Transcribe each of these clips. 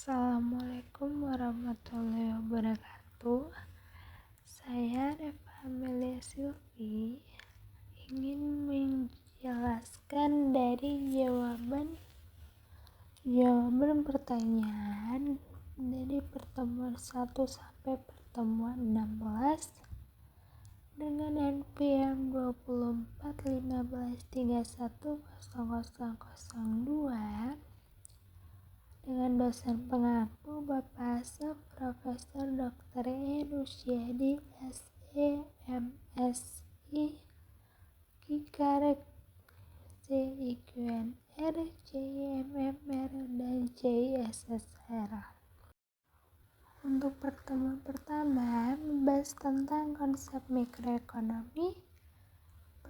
Assalamualaikum warahmatullahi wabarakatuh. Saya Reva Amelia Silvi ingin menjelaskan dari jawaban pertanyaan dari pertemuan 1 sampai pertemuan 16 dengan NPM 2415310002 dengan dosen pengaku Bapak Asep Profesor Dr. E. Rusyadi SE MSI Kikarek CIQNR CIMMR dan CISSR. Untuk pertemuan pertama membahas tentang konsep mikroekonomi.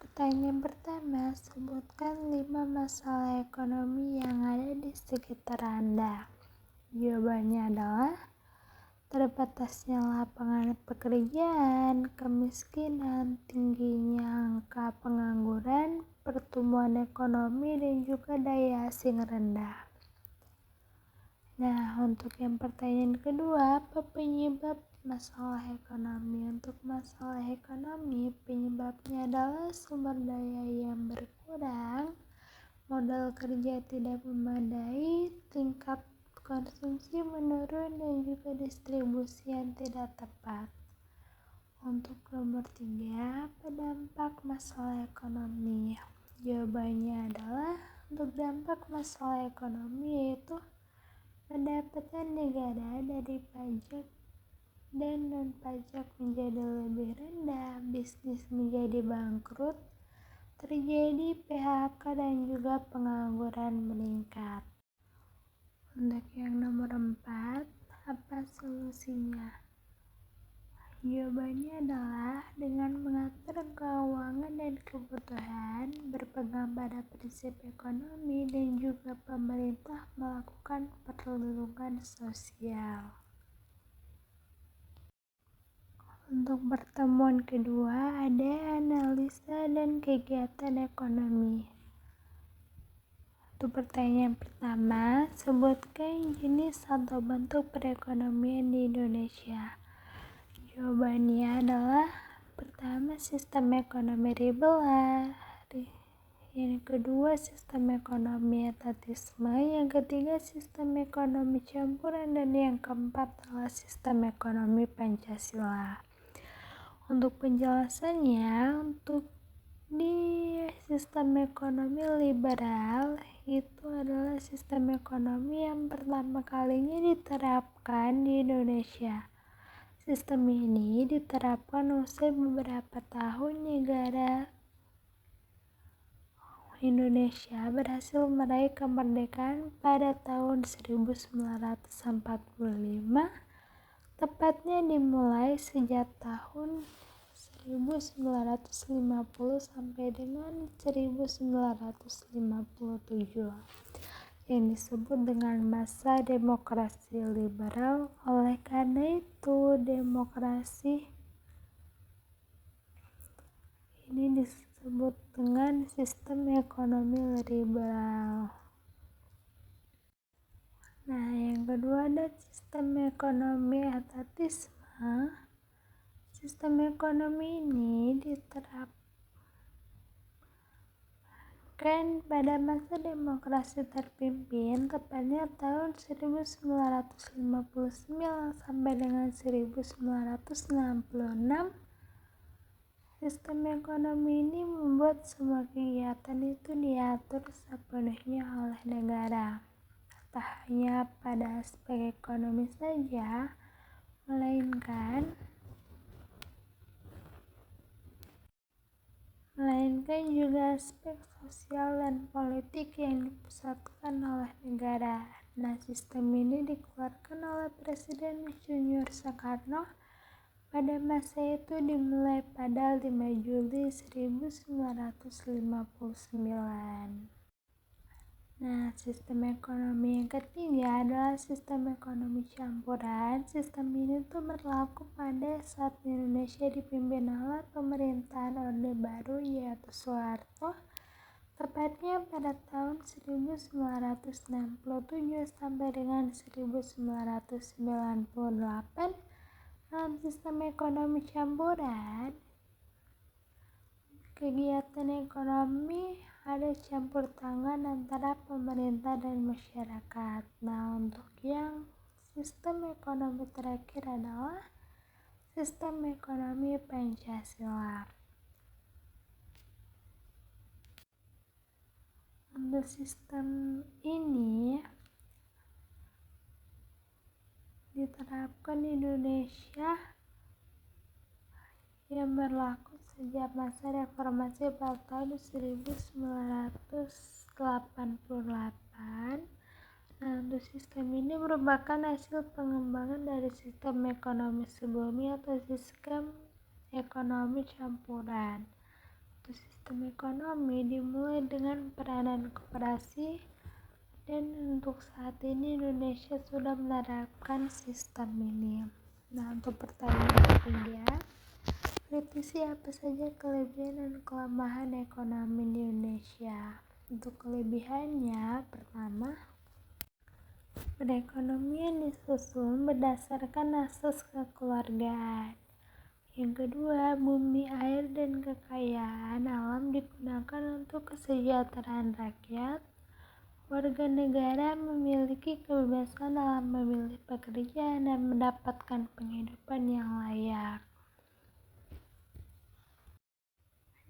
Pertanyaan pertama, sebutkan 5 masalah ekonomi yang ada di sekitar Anda. Jawabannya adalah terbatasnya lapangan pekerjaan, kemiskinan, tingginya angka pengangguran, pertumbuhan ekonomi, dan juga daya asing rendah. Nah, untuk yang pertanyaan kedua, apa penyebab masalah ekonomi? Untuk masalah ekonomi, penyebabnya adalah sumber daya yang berkurang, modal kerja tidak memadai, tingkat konsumsi menurun, dan juga distribusi yang tidak tepat. Untuk nomor 3, apa dampak masalah ekonomi? Jawabannya adalah untuk dampak masalah ekonomi yaitu pendapatan negara dari pajak dan non-pajak menjadi lebih rendah, bisnis menjadi bangkrut, terjadi PHK dan juga pengangguran meningkat. Untuk yang nomor 4, apa solusinya? Jawabannya adalah dengan mengatur keuangan dan kebutuhan, berpegang pada prinsip ekonomi, dan juga pemerintah melakukan perlindungan sosial. Untuk pertemuan kedua ada analisa dan kegiatan ekonomi. Untuk pertanyaan pertama, sebutkan jenis atau bentuk perekonomian di Indonesia. Jawabannya adalah pertama, sistem ekonomi liberal, yang kedua sistem ekonomi etatisme, yang ketiga sistem ekonomi campuran, dan yang keempat adalah sistem ekonomi Pancasila. Untuk penjelasannya, untuk di sistem ekonomi liberal itu adalah sistem ekonomi yang pertama kalinya diterapkan di Indonesia. Sistem ini diterapkan usai beberapa tahun negara Indonesia berhasil meraih kemerdekaan pada tahun 1945, tepatnya dimulai sejak tahun 1950 sampai dengan 1957 yang disebut dengan masa demokrasi liberal. Oleh karena itu, demokrasi ini disebut dengan sistem ekonomi liberal. Nah, yang kedua ada sistem ekonomi etatisme. Sistem ekonomi ini diterapkan pada masa demokrasi terpimpin, tepatnya tahun 1959 sampai dengan 1966. Sistem ekonomi ini membuat semua kegiatan itu diatur sepenuhnya oleh negara. Tak hanya pada aspek ekonomi saja, melainkan juga aspek sosial dan politik yang dipusatkan oleh negara. Nah, sistem ini dikeluarkan oleh Presiden Insinyur Soekarno pada masa itu dimulai pada 5 Juli 1959. Nah, sistem ekonomi yang ketiga adalah sistem ekonomi campuran. Sistem ini tuh berlaku pada saat Indonesia dipimpin oleh pemerintahan Orde Baru yaitu Soeharto tepatnya pada tahun 1967 sampai dengan 1998. Dalam sistem ekonomi campuran, kegiatan ekonomi ada campur tangan antara pemerintah dan masyarakat. Nah, untuk yang sistem ekonomi terakhir adalah sistem ekonomi Pancasila. Untuk sistem ini diterapkan di Indonesia yang berlaku sejak masa reformasi pada tahun 1988. Nah, untuk sistem ini merupakan hasil pengembangan dari sistem ekonomi sebelumnya atau sistem ekonomi campuran. Untuk sistem ekonomi dimulai dengan peranan koperasi, dan untuk saat ini Indonesia sudah menerapkan sistem ini. Nah, untuk pertanyaan ketiga, kritisi apa saja kelebihan dan kelemahan ekonomi di Indonesia? Untuk kelebihannya, pertama, perekonomian disusun berdasarkan asas kekeluargaan. Yang kedua, bumi, air, dan kekayaan alam digunakan untuk kesejahteraan rakyat. Warga negara memiliki kebebasan dalam memilih pekerjaan dan mendapatkan penghidupan yang layak.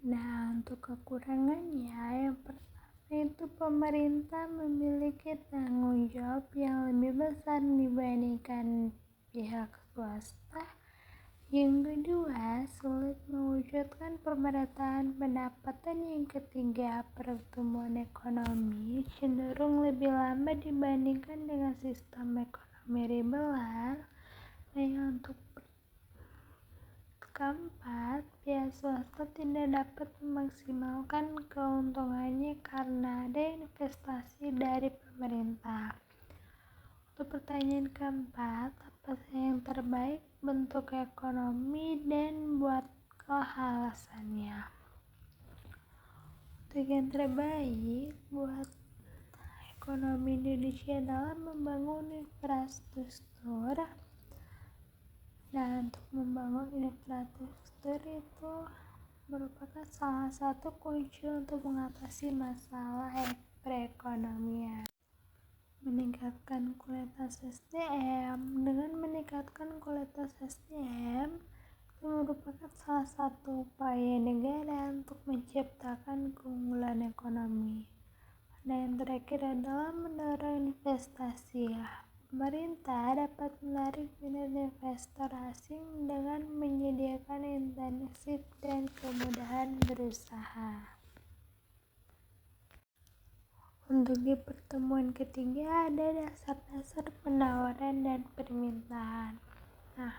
Nah, untuk kekurangannya, yang pertama itu pemerintah memiliki tanggung jawab yang lebih besar dibandingkan pihak swasta. Yang kedua, sulit mewujudkan pemerataan pendapatan. Yang ketiga, pertumbuhan ekonomi cenderung lebih lambat dibandingkan dengan sistem ekonomi liberal. Nah, untuk keempat, pihak swasta tidak dapat memaksimalkan keuntungannya karena ada investasi dari pemerintah. Untuk pertanyaan keempat, apa yang terbaik bentuk ekonomi dan buatlah alasannya? Untuk yang terbaik buat ekonomi Indonesia adalah membangun infrastruktur. Nah, untuk membangun infrastruktur itu merupakan salah satu kunci untuk mengatasi masalah perekonomian. Meningkatkan kualitas SDM. Dengan meningkatkan kualitas SDM itu merupakan salah satu upaya negara untuk menciptakan keunggulan ekonomi. Dan yang terakhir adalah mendorong investasi. Pemerintah dapat menarik minat investor asing dengan menyediakan insentif dan kemudahan berusaha. Untuk di pertemuan ketiga ada dasar-dasar penawaran dan permintaan. Nah,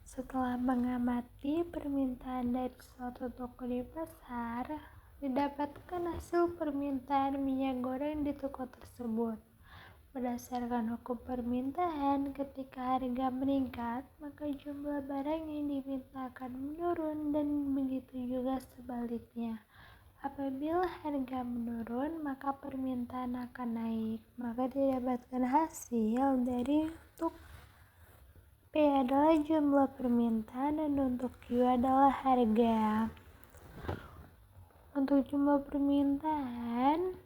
setelah mengamati permintaan dari suatu toko di pasar, didapatkan hasil permintaan minyak goreng di toko tersebut. Berdasarkan hukum permintaan, ketika harga meningkat, maka jumlah barang yang dimintakan menurun, dan begitu juga sebaliknya. Apabila harga menurun, maka permintaan akan naik. Maka didapatkan hasil dari untuk P adalah jumlah permintaan dan untuk Q adalah harga. Untuk jumlah permintaan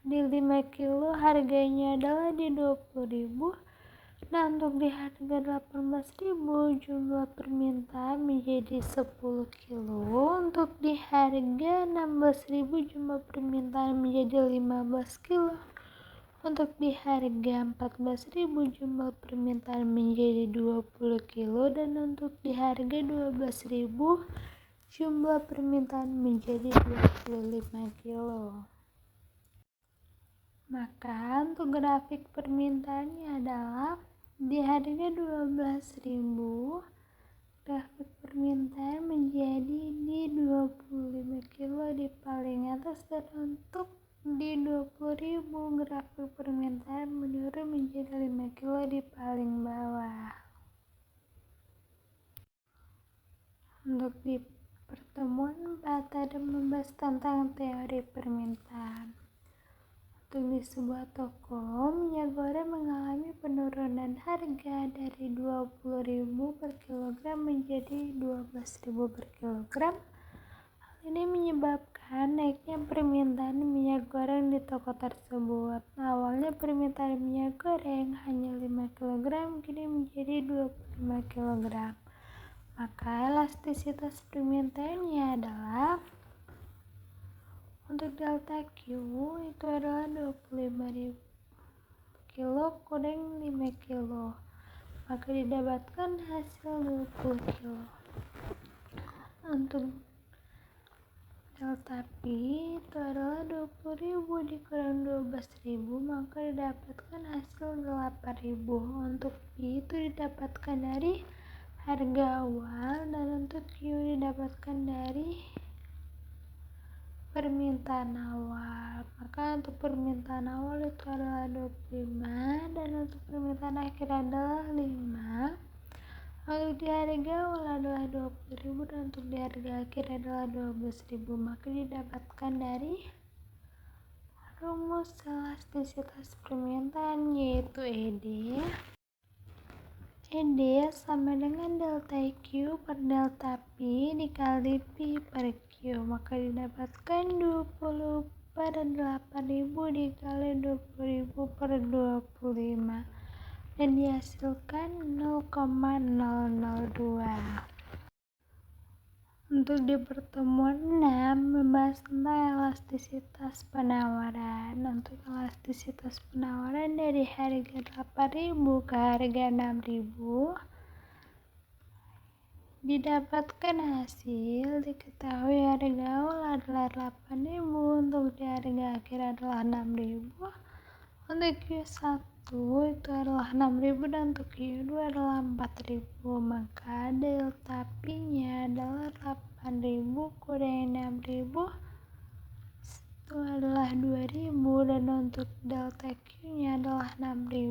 di 5 kilo harganya adalah di 20.000. Nah, untuk di harga 18.000 jumlah permintaan menjadi 10 kilo. Untuk di harga 16.000 jumlah permintaan menjadi 15 kilo. Untuk di harga 14.000 jumlah permintaan menjadi 20 kilo. Dan untuk di harga 12.000 jumlah permintaan menjadi 25 kilo. Maka untuk grafik permintaannya adalah di harga 12.000 grafik permintaan menjadi di 25 kilo di paling atas, dan untuk di 20.000 grafik permintaan menurun menjadi 5 kilo di paling bawah. Untuk di pertemuan 4 ada membahas tentang teori permintaan. Untuk di sebuah toko, minyak goreng mengalami penurunan harga dari 20.000 per kilogram menjadi 12.000 per kilogram. Hal ini menyebabkan naiknya permintaan minyak goreng di toko tersebut. Awalnya permintaan minyak goreng hanya 5 kilogram, kini menjadi 25 kilogram. Maka elastisitas permintaannya adalah untuk delta Q itu adalah 25.000 kilo kurang 5 kilo, maka didapatkan hasil 20 kilo. Untuk delta P itu adalah 20.000 dikurang 12.000, maka didapatkan hasil 8.000. Untuk P itu didapatkan dari harga awal, dan untuk Q didapatkan dari permintaan awal. Maka untuk permintaan awal itu adalah 25 dan untuk permintaan akhir adalah 5. Untuk di harga awal adalah 20.000 dan untuk di harga akhir adalah 12.000, maka didapatkan dari rumus elastisitas permintaan, yaitu ED sama dengan delta Q per delta P dikali P per Q, maka didapatkan 20 per 8.000 dikali 20.000 per 25 dan dihasilkan 0,002. Untuk di pertemuan 6 membahas tentang elastisitas penawaran. Untuk elastisitas penawaran dari harga 8.000 ke harga 6.000 didapatkan hasil diketahui harga awal adalah 8.000, untuk di harga akhir adalah 6.000. Untuk Q1 itu adalah 6.000 dan untuk Q2 adalah 4.000, maka delta P nya adalah 8.000 kurang 6.000 itu adalah 2.000, dan untuk delta Q nya adalah 6.000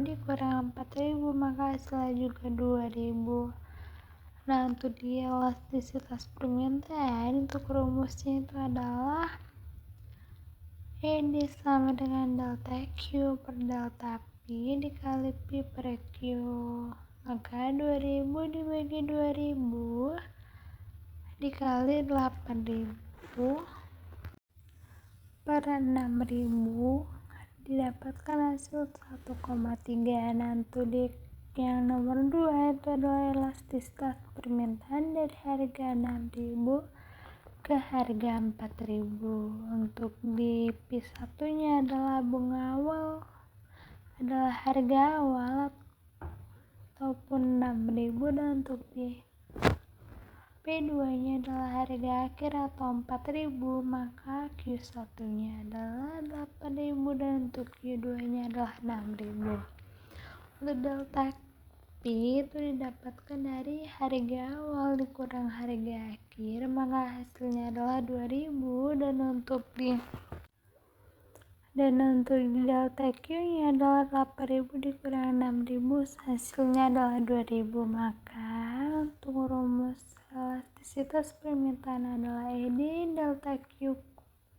dikurang 4.000, maka hasilnya juga 2.000. Nah, untuk di elastisitas permintaan, untuk rumusnya itu adalah ED sama dengan delta Q per delta P dikali P per Q. Maka 2000 dibagi 2000 dikali 8000 per 6000 didapatkan hasil 1,3. Nah, untuk di yang nomor 2 itu adalah elastisitas permintaan dari harga 6.000 ke harga 4.000. Untuk di P1 nya adalah bunga awal adalah harga awal ataupun 6.000, dan untuk di P2 nya adalah harga akhir atau 4.000, maka Q1 nya adalah 8.000 dan untuk Q2 nya adalah 6.000. Untuk delta P itu didapatkan dari harga awal dikurang harga akhir, maka hasilnya adalah 2000, dan untuk di delta Q nya adalah 8000 dikurang 6000, hasilnya adalah 2000. Maka untuk rumus elastisitas permintaan adalah ED delta Q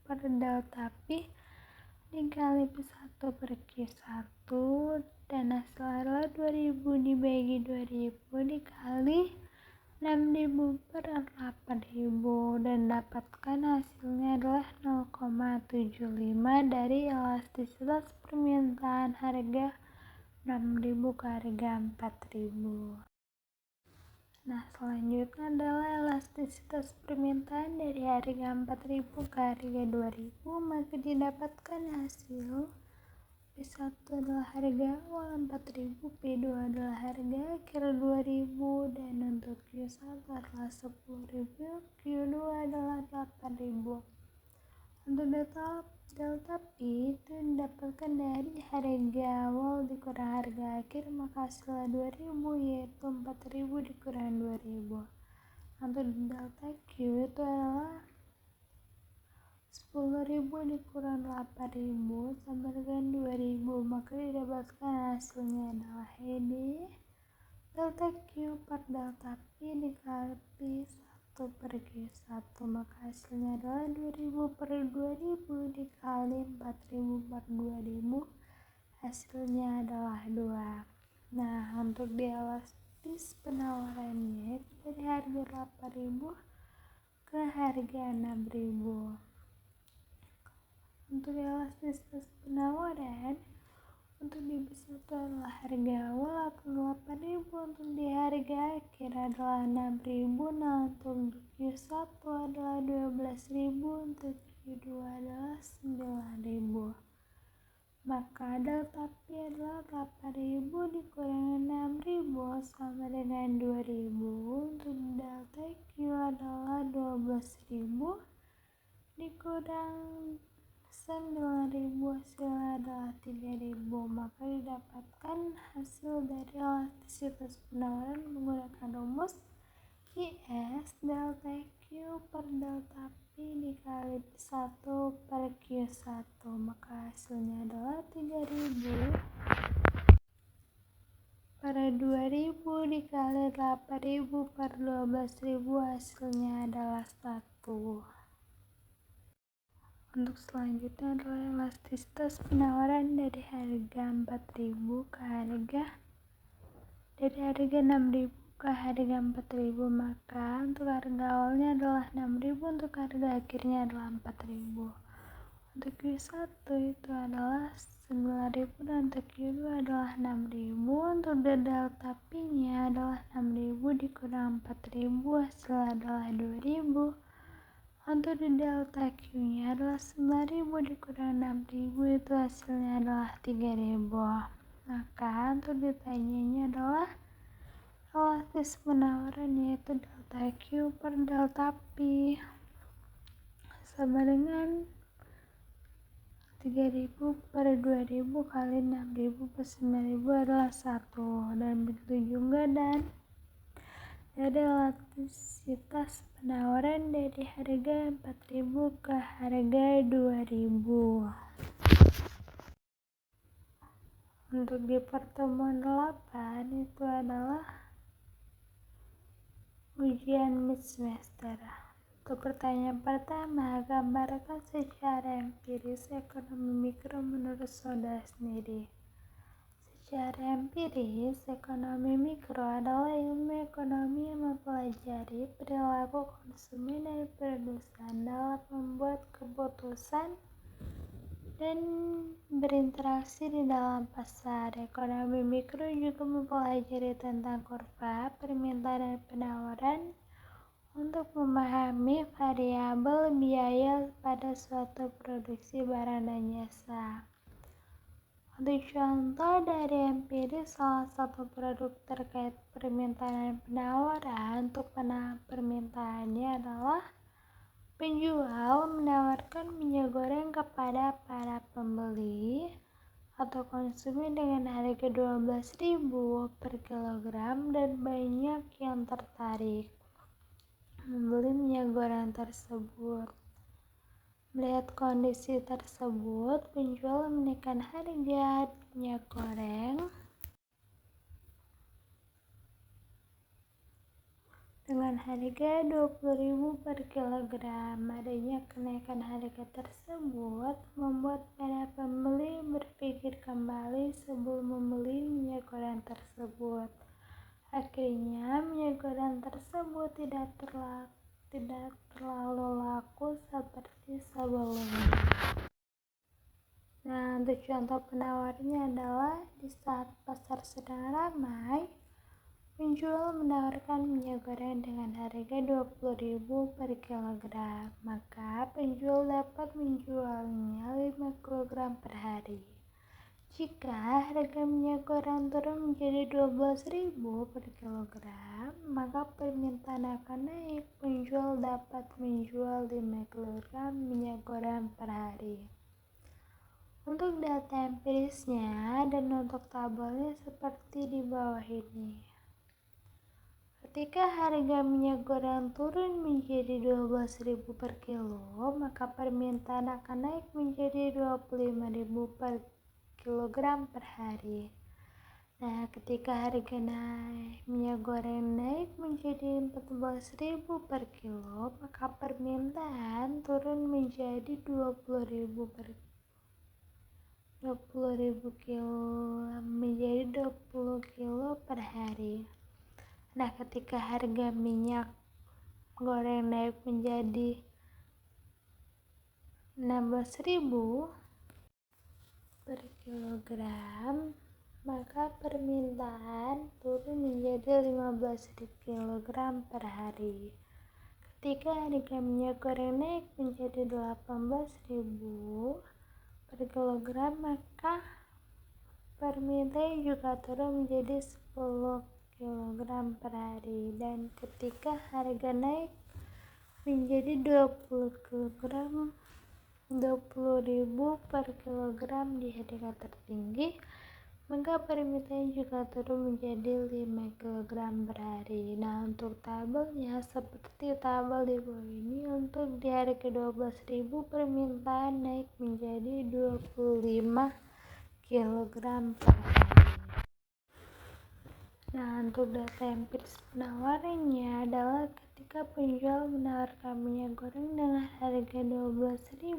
per delta P dikali P1 per Q1, dan hasil adalah 2000 dibagi 2000 dikali 6000 per 8000, dan dapatkan hasilnya adalah 0,75 dari elastisitas permintaan harga 6000 ke harga 4000. Nah, selanjutnya adalah elastisitas permintaan dari harga 4.000 ke harga 2.000, maka didapatkan hasil P1 adalah harga awal 4.000, P2 adalah harga akhir 2.000, dan untuk Q1 adalah 10.000, Q2 adalah 8.000. Untuk delta P itu didapatkan dari harga awal dikurang harga akhir, maka hasilnya 2.000, yaitu 4.000 dikurang 2.000. Untuk delta Q itu adalah 10.000 dikurang 8.000 sama dengan 2.000, maka didapatkan hasilnya adalah ED delta Q per delta P dikali P1 per Q1, maka hasilnya adalah 2000 per 2000 dikali 4000 per 2000, hasilnya adalah 2. Nah, untuk di elastis penawarannya dari harga 8.000 ke harga 6.000. Untuk elastisitas penawaran untuk di B1 adalah harga awal 8.000, untuk di harga akhir adalah 6.000. Nah, untuk di Q1 adalah 12.000, untuk Q2 adalah 9.000. Maka delta P adalah 8.000 dikurangi 6.000 sama dengan 2.000. Untuk delta Q adalah 12.000 dikurang 9.000, hasilnya adalah 3.000. Maka didapatkan hasil dari elastisitas penawaran menggunakan rumus IS delta Q per delta P dikali P1 per Q1, maka hasilnya adalah 3.000 per 2.000 dikali 8.000 per 12.000, hasilnya adalah 1. Untuk selanjutnya adalah elastisitas penawaran dari harga 4.000 ke harga 6.000 ke harga 4.000, maka untuk harga awalnya adalah 6.000, untuk harga akhirnya adalah 4.000. Untuk Q1 itu adalah 9.000 dan untuk Q2 adalah 6.000. Untuk delta P-nya adalah 6.000 dikurang 4.000, hasilnya adalah 2.000. Untuk di delta Q-nya adalah 9.000 dikurang 6.000, itu hasilnya adalah 3.000. Maka untuk ditanyanya adalah elastis penawaran yaitu delta Q per delta P sama dengan 3.000 per 2.000 kali 6.000 per 9.000 adalah 1. Dan begitu juga dan dari elastisitas penawaran dari harga 4.000 ke harga 2.000. Untuk di pertemuan 8 itu adalah ujian mid semester. Untuk pertanyaan pertama, gambarkan secara empiris ekonomi mikro menurut saudara sendiri. Secara empiris, ekonomi mikro adalah ilmu ekonomi yang mempelajari perilaku konsumen dan produsen dalam membuat keputusan dan berinteraksi di dalam pasar. Ekonomi mikro juga mempelajari tentang kurva permintaan dan penawaran untuk memahami variabel biaya pada suatu produksi barang dan jasa. Untuk contoh dari empiris, salah satu produk terkait permintaan dan penawaran. Untuk permintaannya adalah penjual menawarkan minyak goreng kepada para pembeli atau konsumen dengan harga 12.000 per kilogram dan banyak yang tertarik membeli minyak goreng tersebut. Melihat kondisi tersebut, penjual menaikkan harga minyak goreng dengan harga 20.000 per kilogram. Adanya kenaikan harga tersebut membuat para pembeli berpikir kembali sebelum membeli minyak goreng tersebut. Akhirnya minyak goreng tersebut tidak terlalu laku seperti sebelumnya. Nah, untuk contoh penawarnya adalah di saat pasar sedang ramai, penjual menawarkan minyak goreng dengan harga 20.000 per kilogram, maka penjual dapat menjualnya 5 kg per hari. Jika harga minyak goreng turun menjadi 12.000 per kilogram, maka permintaan akan naik. Penjual dapat menjual 5 kg minyak goreng per hari. Untuk data empirisnya dan untuk tabelnya seperti di bawah ini. Ketika harga minyak goreng turun menjadi 12.000 per kilo, maka permintaan akan naik menjadi 25.000 per kilogram per hari. Nah, ketika harga minyak goreng naik menjadi 14.000 per kilo, maka permintaan turun menjadi 20.000 kilo per hari. Nah, ketika harga minyak goreng naik menjadi 16.000 per kilogram, maka permintaan turun menjadi 15.000 kg per hari. Ketika harga minyak goreng naik menjadi 18.000 per kilogram, maka permintaan juga turun menjadi 10 kg per hari. Dan ketika harga naik menjadi 20.000 per kilogram di harga tertinggi, maka permintaan juga turun menjadi 5 kg per hari. Nah, untuk tabelnya seperti tabel di bawah ini. Untuk di harga 12.000 permintaan naik menjadi 25 kg per hari. Nah, untuk data empiris penawarannya adalah ketika penjual menawarkan minyak goreng dengan harga 12.000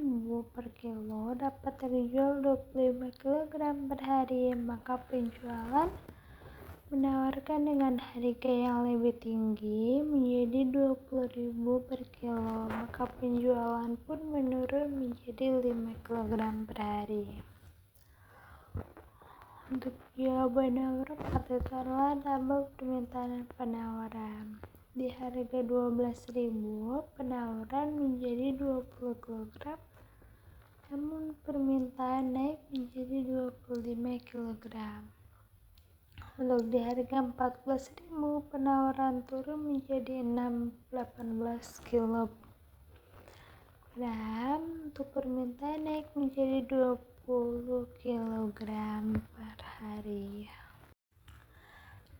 per kilo dapat terjual 25 kg per hari, maka penjualan menawarkan dengan harga yang lebih tinggi menjadi 20.000 per kilo, maka penjualan pun menurun menjadi 5 kg per hari. Untuk jawaban nomor 4 itu adalah tabel permintaan dan penawaran. Di harga 12.000 penawaran menjadi 20 kg, namun permintaan naik menjadi 25 kg. Untuk di harga 14.000 penawaran turun menjadi 18 kg. Untuk permintaan naik menjadi 20 kg per hari.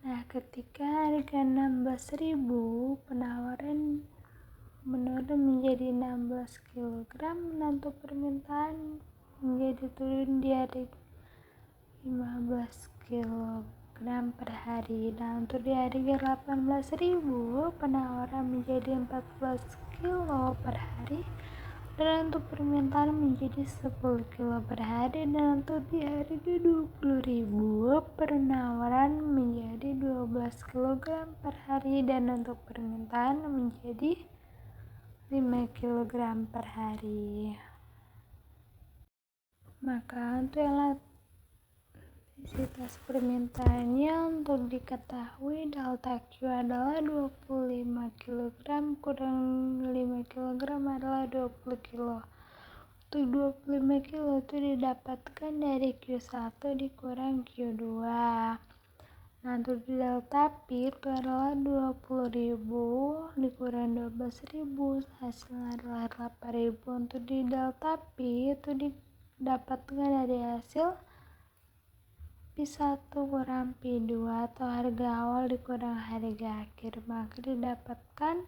Nah, ketika harga 16.000 penawaran menurun menjadi 16 kg, untuk permintaan menjadi turun di harga 15 kg per hari. Dan untuk di harga 18.000 penawaran menjadi 14 kg per hari, dan untuk permintaan menjadi 10 kg per hari. Dan untuk di harga 20.000 penawaran menjadi 12 kg per hari, dan untuk permintaan menjadi 5 kg per hari. Maka untuk elastisitas permintaannya untuk diketahui delta Q adalah 25 kg kurang 5 kg adalah 20 kg. Untuk 25 kg itu didapatkan dari Q1 dikurang Q2. Nah, untuk delta P itu adalah 20.000 dikurang 12.000, hasilnya adalah 8.000. Untuk di delta P itu didapatkan dari hasil P1 kurang P2 atau harga awal dikurang harga akhir, maka didapatkan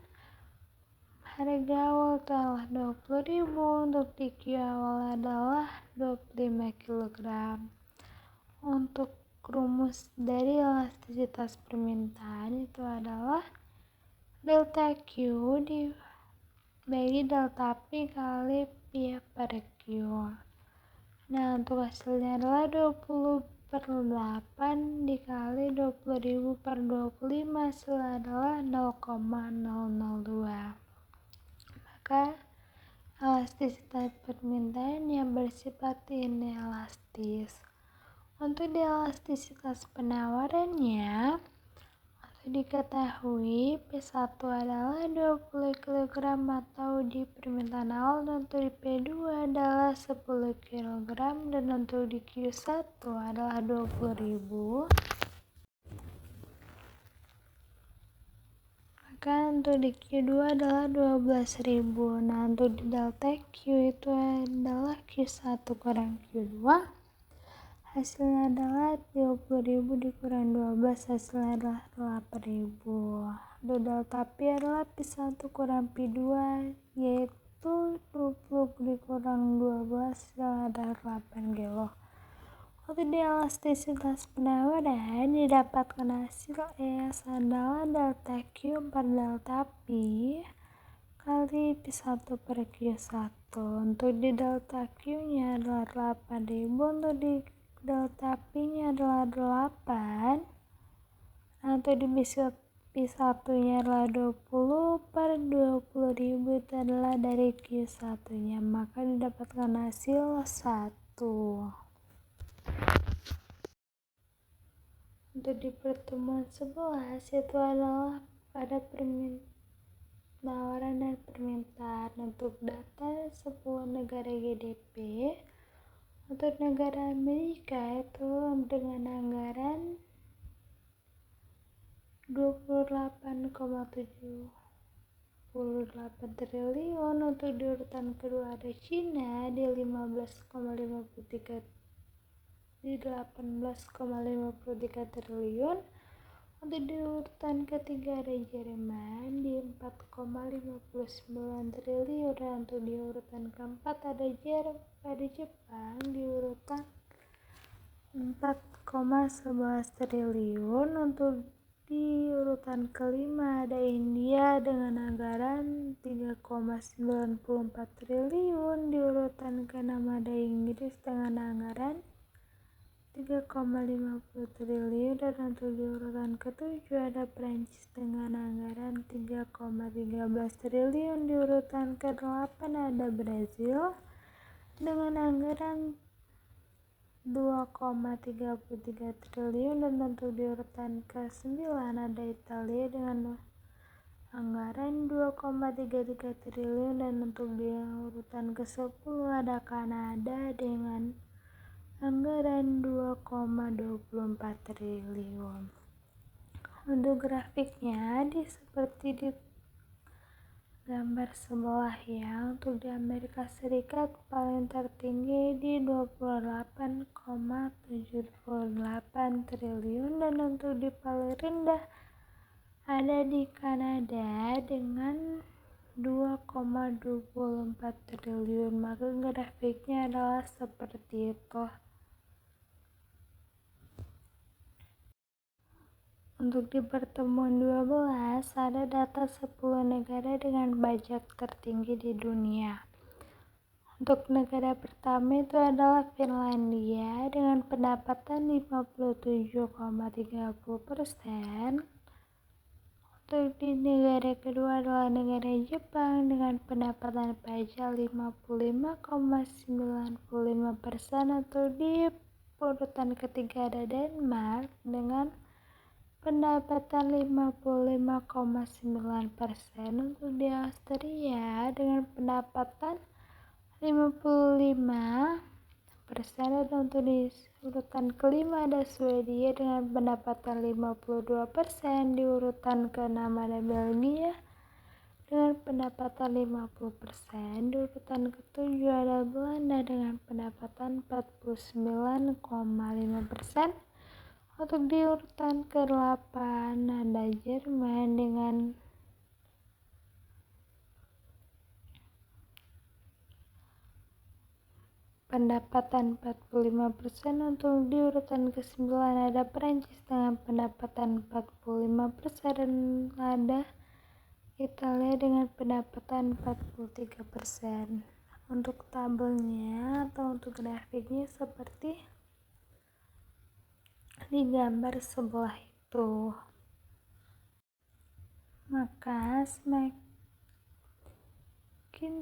harga awal itu adalah 20.000. Untuk di Q awal adalah 25 kg. Untuk rumus dari elastisitas permintaan itu adalah delta Q dibagi delta P kali P per Q. Nah, untuk hasilnya adalah 20/8 dikali 20.000 per 25, hasilnya adalah 0,002. Maka elastisitas permintaan yang bersifat inelastis. Untuk di elastisitas penawarannya, untuk diketahui P1 adalah 20 kg atau di permintaan awal, dan untuk di P2 adalah 10 kg, dan untuk di Q1 adalah 20.000. Maka untuk di Q2 adalah 12.000. Nah, untuk di delta Q itu adalah Q1 kurang Q2, hasilnya adalah 20.000 dikurang 12, hasilnya adalah 8.000. Untuk delta P adalah P1 kurang P2, yaitu 20 dikurang 12, hasilnya adalah 8 kg. Untuk di elastisitas penawaran didapatkan hasil ES adalah delta Q per delta P kali P1 per Q1. Untuk di delta Q-nya adalah 8.000, untuk di delta P-nya adalah 8. Nah, untuk di P1-nya adalah 20 per 20.000 itu adalah dari Q1-nya, maka didapatkan hasil 1. Untuk di pertemuan 11 itu adalah pada penawaran dan permintaan untuk data 10 negara GDP. Untuk negara Amerika itu dengan anggaran 28,78 triliun. Untuk di urutan kedua ada Cina di 18,53 triliun. Untuk di urutan ketiga ada Jerman di 4,59 triliun. Untuk di urutan keempat ada Jepang di urutan 4,11 triliun. Untuk di urutan kelima ada India dengan anggaran 3,94 triliun. Di urutan keenam ada Inggris dengan anggaran 3,50 triliun. Dan untuk di urutan ketujuh ada Prancis dengan anggaran 3,13 triliun. Di urutan ke-8 ada Brazil dengan anggaran 2,33 triliun. Dan untuk di urutan ke-9 ada Italia dengan anggaran 2,33 triliun. Dan untuk di urutan ke-10 ada Kanada dengan anggaran 2,24 triliun. Untuk grafiknya seperti di gambar sebelah ya. Untuk di Amerika Serikat paling tertinggi di 28,78 triliun, dan untuk di paling rendah ada di Kanada dengan 2,24 triliun. Maka grafiknya adalah seperti itu. Untuk di pertemuan 12 ada data 10 negara dengan pajak tertinggi di dunia. Untuk negara pertama itu adalah Finlandia dengan pendapatan 57,30%. Untuk di negara kedua adalah negara Jepang dengan pendapatan pajak 55,95%. Atau di urutan ketiga ada Denmark dengan pendapatan 55,9%. Untuk di Austria dengan pendapatan 55%. Dan untuk di urutan kelima ada Swedia dengan pendapatan 52%. Di urutan keenam ada Belgia dengan pendapatan 50%. Di urutan ketujuh ada Belanda dengan pendapatan 49,5%. Untuk di urutan ke-8 ada Jerman dengan pendapatan 45%. Untuk di urutan ke-9 ada Prancis dengan pendapatan 45%, dan ada Italia dengan pendapatan 43%. Untuk tabelnya atau untuk grafiknya seperti di gambar sebelah itu. Maka semakin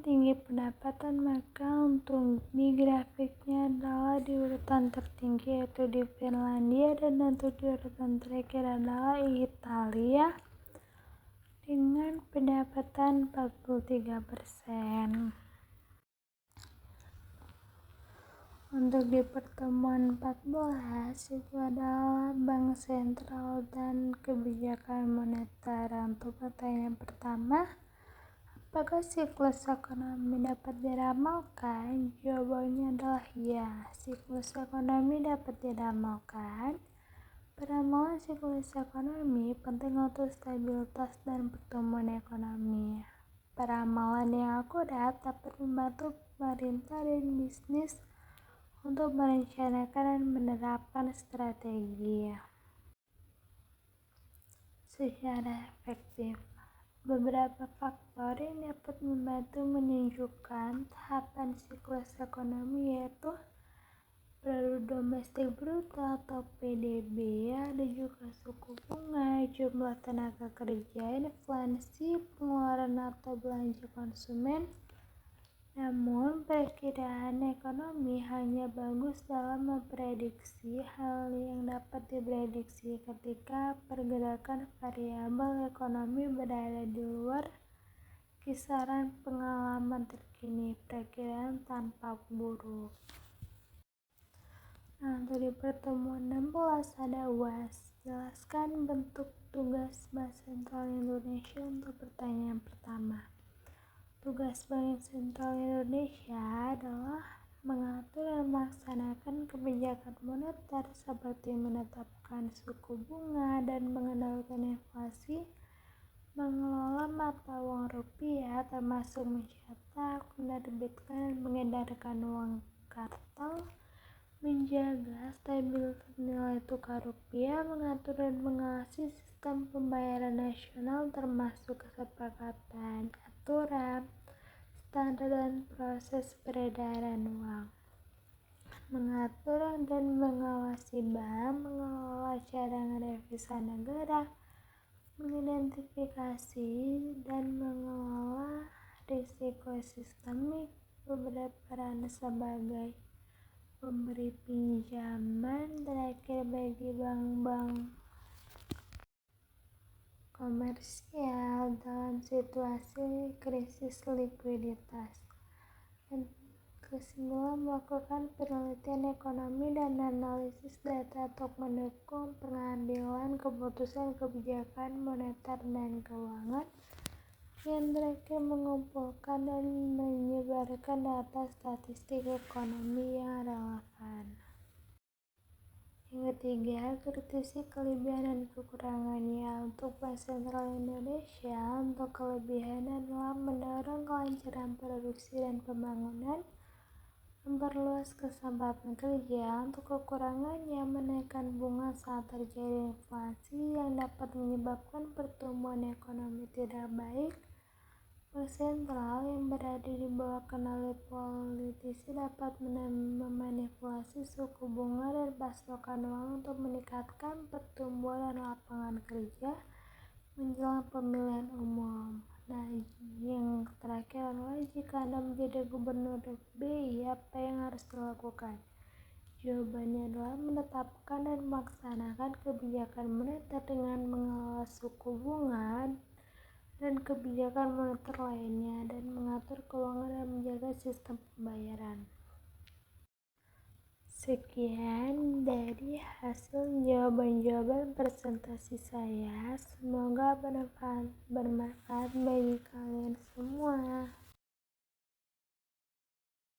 tinggi pendapatan, maka untuk di grafiknya adalah di urutan tertinggi yaitu di Finlandia, dan untuk di urutan terakhir adalah Italia dengan pendapatan 43%. Untuk di pertemuan 14 itu adalah Bank Sentral dan Kebijakan Moneter. Untuk pertanyaan pertama, apakah siklus ekonomi dapat diramalkan? Jawabannya adalah ya, siklus ekonomi dapat diramalkan. Peramalan siklus ekonomi penting untuk stabilitas dan pertumbuhan ekonomi. Peramalan yang akurat dapat membantu pemerintah dan bisnis untuk merencanakan dan menerapkan strategi secara efektif. Beberapa faktor yang dapat membantu menunjukkan tahapan siklus ekonomi yaitu produk domestik bruto atau PDB, ada juga suku bunga, jumlah tenaga kerja, inflasi, pengeluaran atau belanja konsumen. Namun, perkiraan ekonomi hanya bagus dalam memprediksi hal yang dapat diprediksi ketika pergerakan variabel ekonomi berada di luar kisaran pengalaman terkini. Perkiraan tampak buruk. Untuk di pertemuan 16 ada UAS. Jelaskan bentuk tugas Bank Sentral Indonesia untuk pertanyaan pertama. Tugas Bank Sentral Indonesia adalah mengatur dan melaksanakan kebijakan moneter seperti menetapkan suku bunga dan mengendalikan inflasi, mengelola mata uang rupiah termasuk mencetak, menerbitkan dan mengedarkan uang kartal, menjaga stabilitas nilai tukar rupiah, mengatur dan mengawasi sistem pembayaran nasional termasuk kesepakatan, aturan, standar dan proses peredaran uang, mengatur dan mengawasi bank, mengelola cadangan devisa negara, mengidentifikasi dan mengelola risiko sistemik, beberapa peran sebagai pemberi pinjaman, terakhir bagi bank-bank komersial dalam situasi krisis likuiditas. Dan kesimpulan, melakukan penelitian ekonomi dan analisis data untuk mendukung pengambilan keputusan kebijakan moneter dan keuangan. Yang terakhir, mengumpulkan dan menyebarkan data statistik ekonomi yang relevan. Yang ketiga, kritisi kelebihan dan kekurangannya. Untuk Bank Sentral Indonesia, untuk kelebihan adalah mendorong kelancaran produksi dan pembangunan, memperluas kesempatan kerja. Untuk kekurangannya, menaikkan bunga saat terjadi inflasi yang dapat menyebabkan pertumbuhan ekonomi tidak baik. Bank sentral yang berada di bawah kendali politisi dapat memanipulasi suku bunga dan pasokan uang untuk meningkatkan pertumbuhan dan lapangan kerja menjelang pemilihan umum. Nah, yang terakhir adalah jika Anda menjadi gubernur BI, apa yang harus dilakukan? Jawabannya adalah menetapkan dan melaksanakan kebijakan moneter dengan mengelola suku bunga dan kebijakan moneter lainnya, dan mengatur keuangan dan menjaga sistem pembayaran. Sekian dari hasil jawaban-jawaban presentasi saya. Semoga bermanfaat bagi kalian